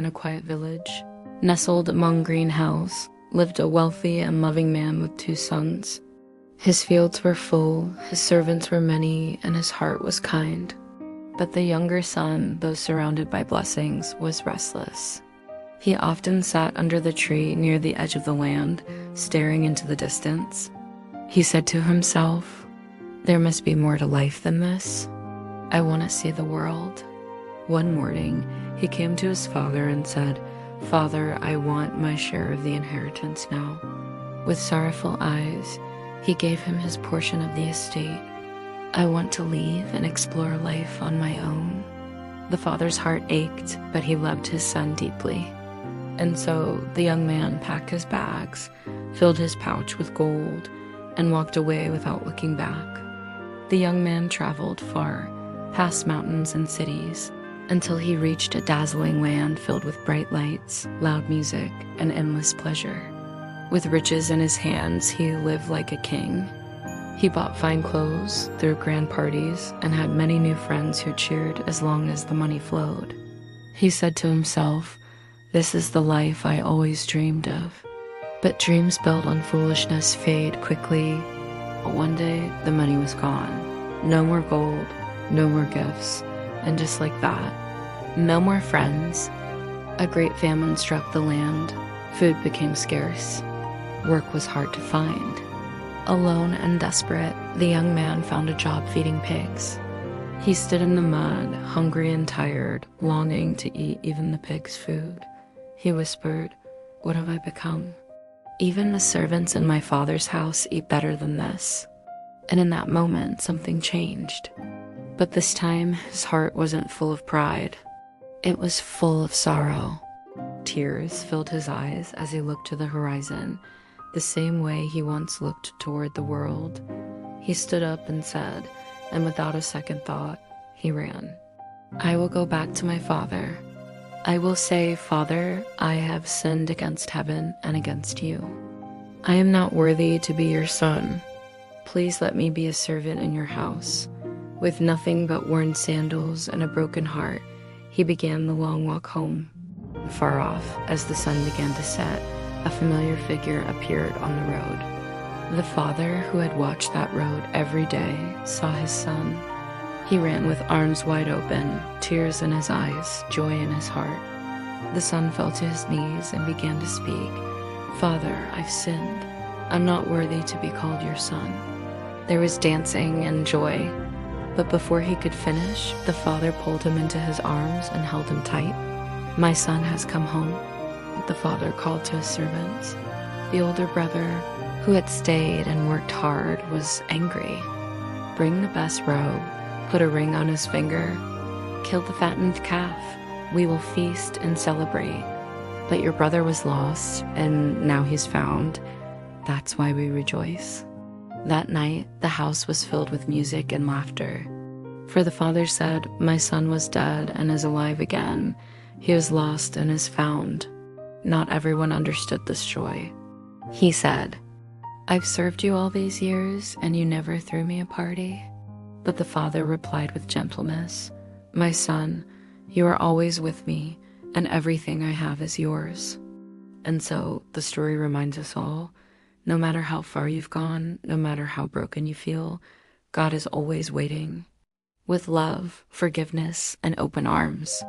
in a quiet village. Nestled among green hills lived a wealthy and loving man with 2 sons. His fields were full, his servants were many, and his heart was kind. But the younger son, though surrounded by blessings, was restless. He often sat under the tree near the edge of the land, staring into the distance. He said to himself, "There must be more to life than this. I want to see the world." One morning, he came to his father and said, "Father, I want my share of the inheritance now." With sorrowful eyes, he gave him his portion of the estate. "I want to leave and explore life on my own." The father's heart ached, but he loved his son deeply. And so the young man packed his bags, filled his pouch with gold, and walked away without looking back. The young man traveled far, past mountains and cities, until he reached a dazzling land filled with bright lights, loud music, and endless pleasure. With riches in his hands, he lived like a king. He bought fine clothes, threw grand parties, and had many new friends who cheered as long as the money flowed. He said to himself, "This is the life I always dreamed of." But dreams built on foolishness fade quickly. One day, the money was gone. No more gold, no more gifts, and just like that, no more friends. A great famine struck the land. Food became scarce. Work was hard to find. Alone and desperate, the young man found a job feeding pigs. He stood in the mud, hungry and tired, longing to eat even the pigs' food. He whispered, "What have I become? Even the servants in my father's house eat better than this." And in that moment, something changed. But this time, his heart wasn't full of pride. It was full of sorrow. Tears filled his eyes as he looked to the horizon, the same way he once looked toward the world. He stood up and said, and without a second thought, he ran. "I will go back to my father. I will say, 'Father, I have sinned against heaven and against you. I am not worthy to be your son. Please let me be a servant in your house.'" With nothing but worn sandals and a broken heart, he began the long walk home. Far off, as the sun began to set, a familiar figure appeared on the road. The father, who had watched that road every day, saw his son. He ran with arms wide open, tears in his eyes, joy in his heart. The son fell to his knees and began to speak. "Father, I've sinned. I'm not worthy to be called your son." There was dancing and joy, but before he could finish, the father pulled him into his arms and held him tight. "My son has come home," the father called to his servants. The older brother, who had stayed and worked hard, was angry. "Bring the best robe, put a ring on his finger, kill the fattened calf. We will feast and celebrate. But your brother was lost, and now he's found. That's why we rejoice." That night, the house was filled with music and laughter. For the father said, "My son was dead and is alive again. He was lost and is found." Not everyone understood this joy. He said, "I've served you all these years, and you never threw me a party." But the father replied with gentleness, "My son, you are always with me, and everything I have is yours." And so the story reminds us all, no matter how far you've gone, no matter how broken you feel, God is always waiting, with love, forgiveness, and open arms.